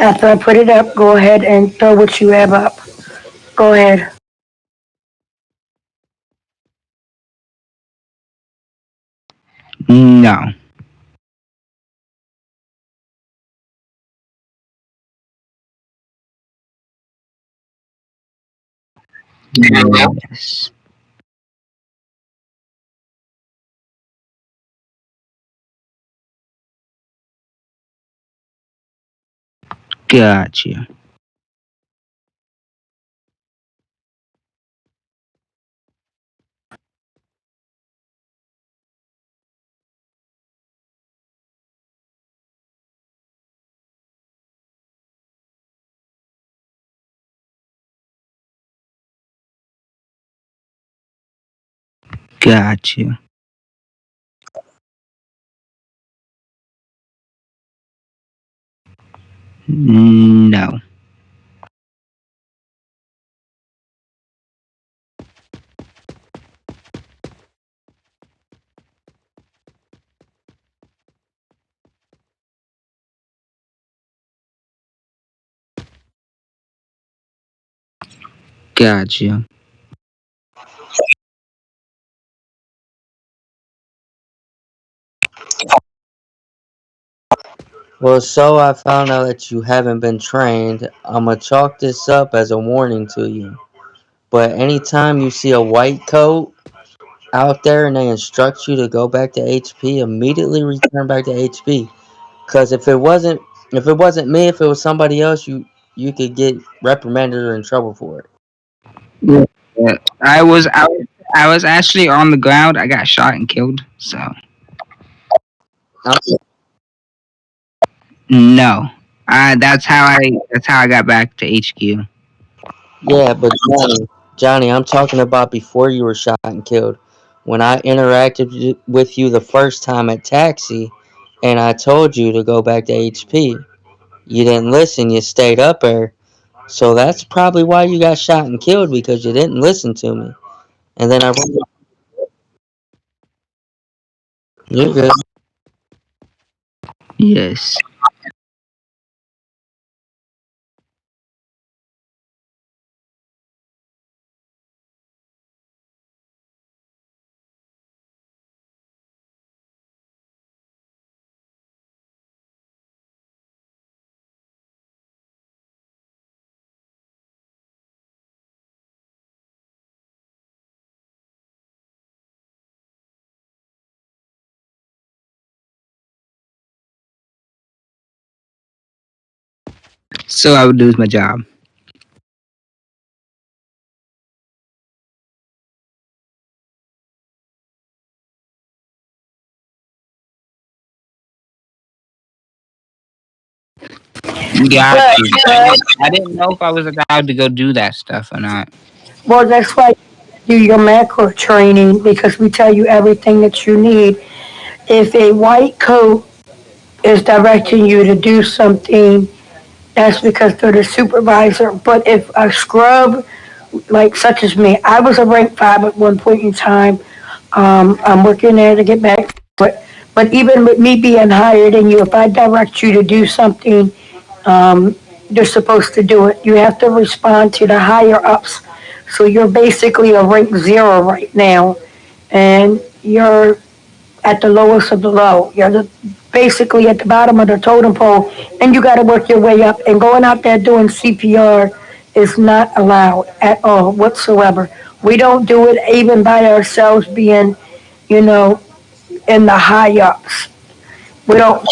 After I put it up, go ahead and throw what you have up. Go ahead. No. Yes. Gotcha. Gotcha. No. Gotcha. Well, so I found out that you haven't been trained. I'm gonna chalk this up as a warning to you. But anytime you see a white coat out there and they instruct you to go back to HP, immediately return back to HP. Cause if it wasn't me, if it was somebody else, you could get reprimanded or in trouble for it. Yeah. I was actually on the ground. I got shot and killed. So Um, no. That's how I got back to HQ. yeah, but Johnny, I'm talking about before you were shot and killed. When I interacted with you the first time at Taxi, and I told you to go back to HP, you didn't listen. You stayed up there. So that's probably why you got shot and killed because you didn't listen to me. And then you're good. Yes. So I would lose my job. Got But, you. but I didn't know if I was allowed to go do that stuff or not. well, that's why you do your macro training because we tell you everything that you need. If a white coat is directing you to do something, that's because they're the supervisor. But if a scrub, like such as me, I was a rank 5 at one point in time. I'm working there to get back to it. But even with me being higher than you, if I direct you to do something, you're supposed to do it. You have to respond to the higher ups. So you're basically a rank 0 right now, and you're at the lowest of the low. Basically at the bottom of the totem pole, and you got to work your way up. And going out there doing CPR is not allowed at all whatsoever. We don't do it even by ourselves being, you know, in the high ups. We don't.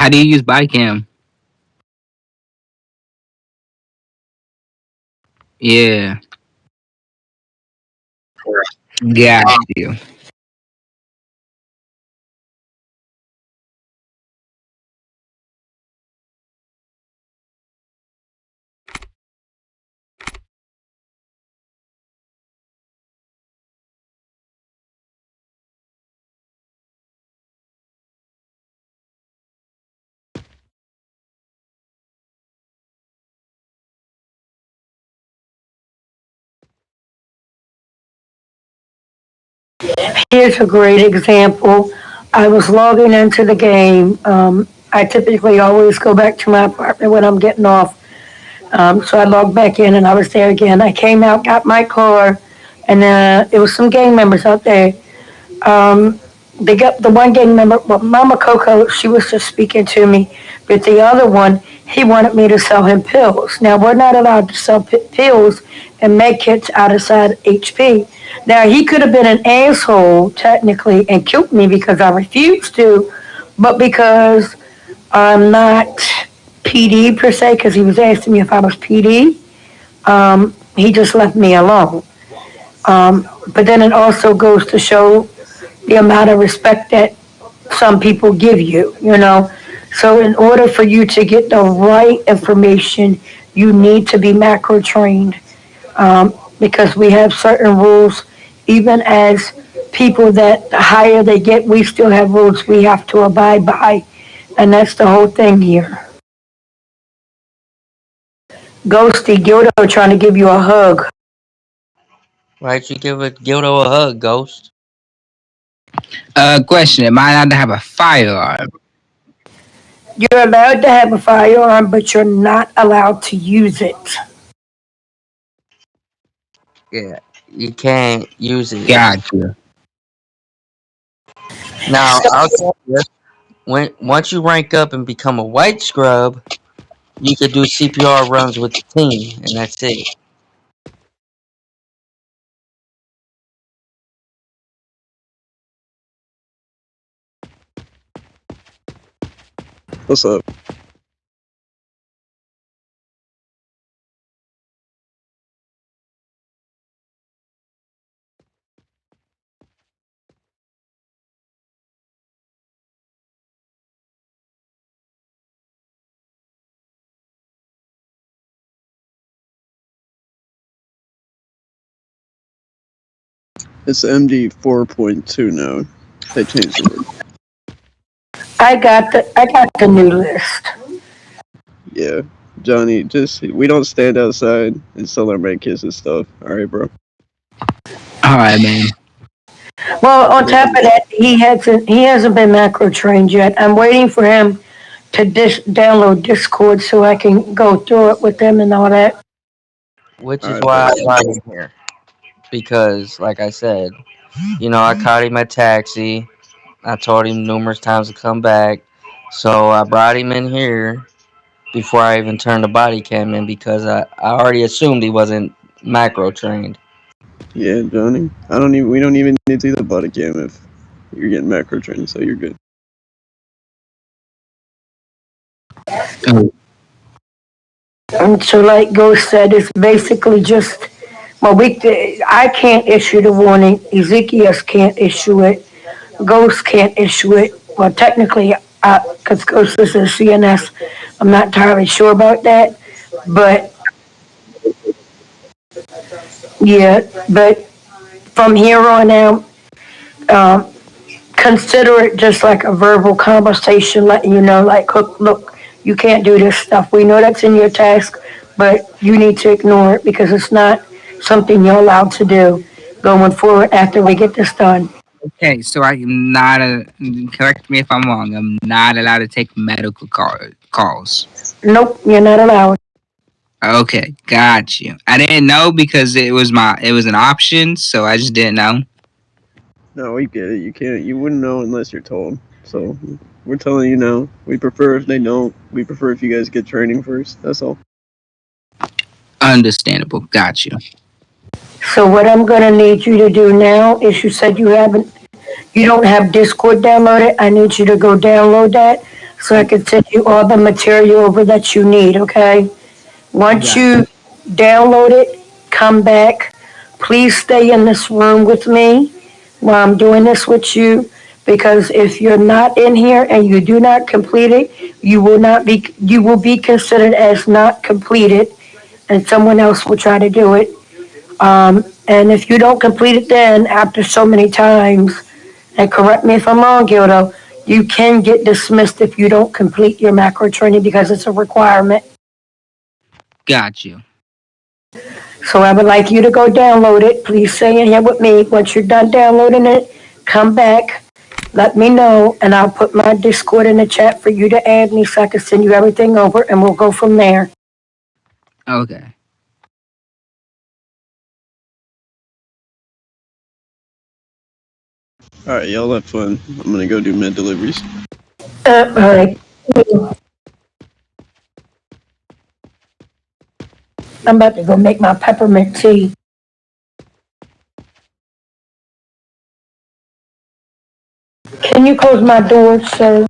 How do you use body cam? Yeah, got you. Here's a great example. I was logging into the game. I typically always go back to my apartment when I'm getting off. So I logged back in and I was there again. I came out, got my car, and it was some gang members out there. Um, they got the one gang member, well, Mama Coco, she was just speaking to me, but the other one, he wanted me to sell him pills. Now we're not allowed to sell pills and med kits outside HP. Now he could have been an asshole technically and killed me because I refused to, but because I'm not PD per se, because he was asking me if I was PD, he just left me alone. But then it also goes to show the amount of respect that some people give you, you know. So in order for you to get the right information, you need to be macro trained, because we have certain rules. Even as people that the higher they get, we still have rules we have to abide by, and that's the whole thing here. Ghosty Gildo trying to give you a hug. Why'd you give a Gildo a hug, Ghost? Question: Am I allowed to have a firearm? You're allowed to have a firearm, but you're not allowed to use it. Yeah, you can't use it. Got you. Now, I'll tell you, once you rank up and become a white scrub, you could do CPR runs with the team, and that's it. What's up? It's MD 4.2 now. They changed the word. I got the new list. Yeah. Johnny, just we don't stand outside and sell our med kits and stuff. Alright, bro. All right, man. Well, on top of that, he hasn't been macro trained yet. I'm waiting for him to download Discord so I can go through it with them and all that. Which is Alright, why bet. I brought him here. Because, like I said, I caught him at taxi. I told him numerous times to come back. So I brought him in here before I even turned the body cam in because I already assumed he wasn't macro trained. Yeah, Johnny. We don't even need to see the body cam if you're getting macro trained, so you're good. Oh, And so, like Ghost said, it's basically just, well, I can't issue the warning. Ezekiel can't issue it. Ghost can't issue it. Well, technically, because Ghost is a CNS, I'm not entirely sure about that. But yeah, but from here on out, um, consider it just like a verbal conversation, letting you know, like, look, you can't do this stuff. We know that's in your task, but you need to ignore it because it's not something you're allowed to do going forward after we get this done. okay, so I'm not a. Correct me if I'm wrong. I'm not allowed to take medical calls. Nope, you're not allowed. Okay, got you. I didn't know because it was an option, so I just didn't know. No, we get it. You wouldn't know unless you're told. So we're telling you now. We prefer if they don't. We prefer if you guys get training first. That's all. Understandable. Got you. So what I'm gonna need you to do now is you said you don't have Discord downloaded. I need you to go download that. so I can send you all the material over that you need, okay? Once Got you download it, come back. Please stay in this room with me while I'm doing this with you, because if you're not in here and you do not complete it, you will be considered as not completed, and someone else will try to do it. And if you don't complete it then, after so many times, and correct me if I'm wrong, Gildo, you can get dismissed if you don't complete your macro training because it's a requirement. got you. So I would like you to go download it. Please stay in here with me. Once you're done downloading it, come back, let me know, and I'll put my Discord in the chat for you to add me so I can send you everything over, and we'll go from there. Okay. All right, y'all have fun. I'm gonna go do med deliveries. All right. I'm about to go make my peppermint tea. Can you close my door, sir?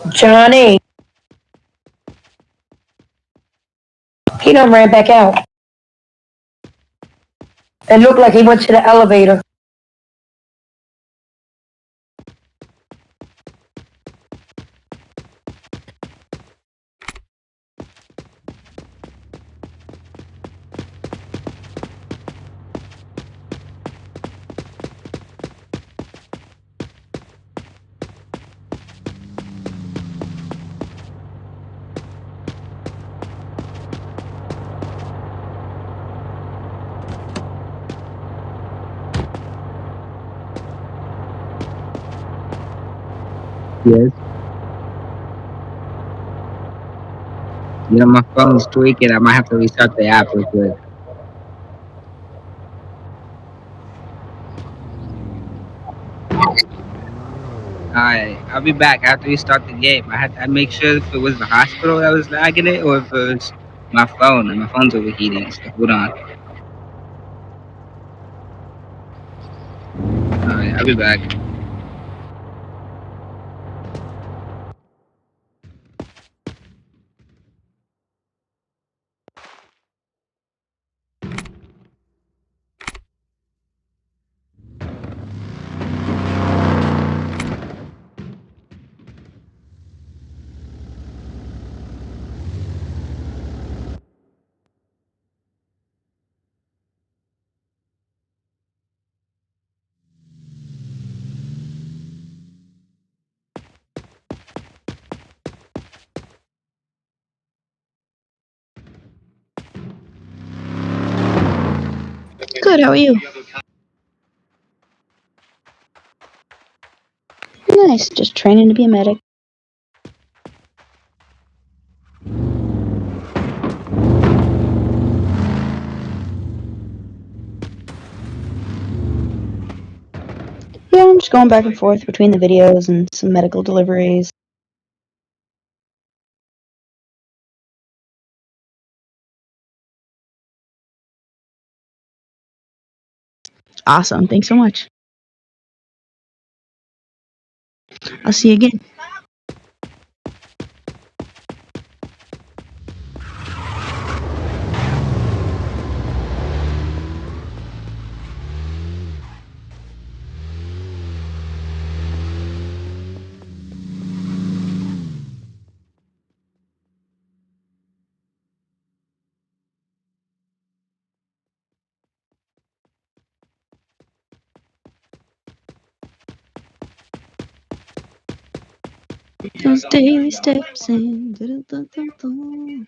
Johnny, he done ran back out. It looked like he went to the elevator. Yes. Yeah, my phone's tweaking. I might have to restart the app real quick. Alright, I'll be back. I have to restart the game. I make sure if it was the hospital that was lagging it or if it was my phone and my phone's overheating. So hold on. Alright, I'll be back. Good, how are you? Nice, just training to be a medic. Yeah, I'm just going back and forth between the videos and some medical deliveries. Awesome, thanks so much. I'll see you again. Those daily steps in. Dun-dun-dun-dun-dun.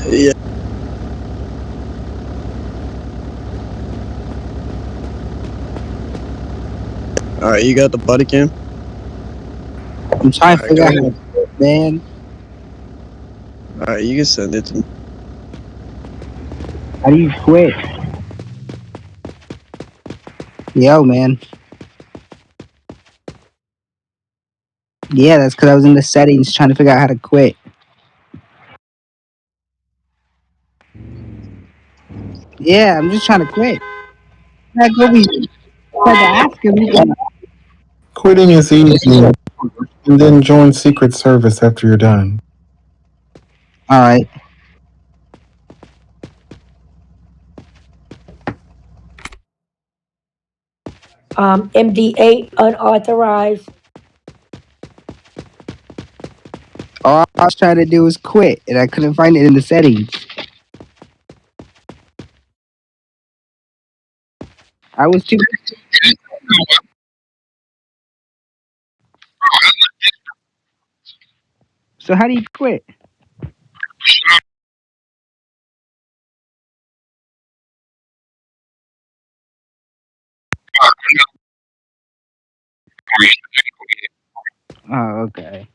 Yeah. All right, you got the body cam. I'm trying to All right, figure go out how ahead. to quit, man. All right, you can send it to me. How do you quit? Yo, man. Yeah, that's because I was in the settings trying to figure out how to quit. Yeah, I'm just trying to quit. Like, go be had to ask him. Quitting is easy, and then join Secret Service after you're done. All right. MD8 unauthorized. All I was trying to do was quit, and I couldn't find it in the settings. I was too. So how do you quit? Oh, okay.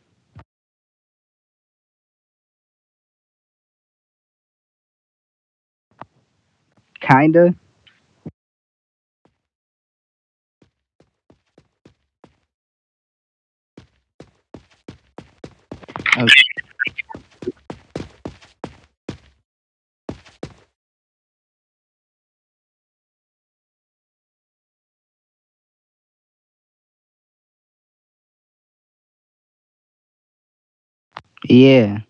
Kinda. Okay. Yeah.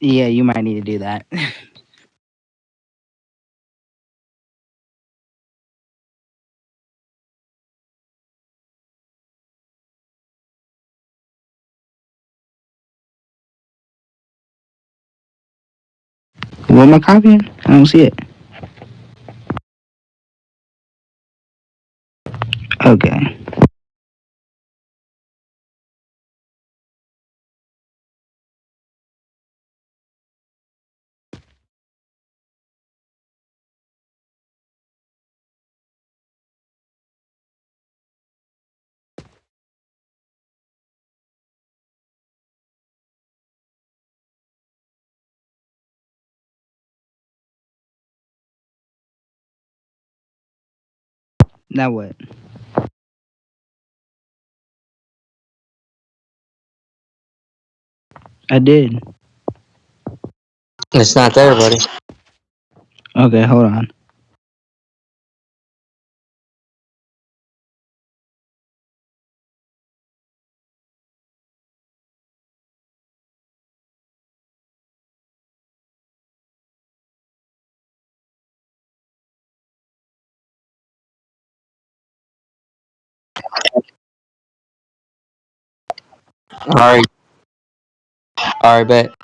Yeah, you might need to do that. What am I copying? I don't see it. Okay. Now what? I did. It's not there, buddy. Okay, hold on. All right, bet.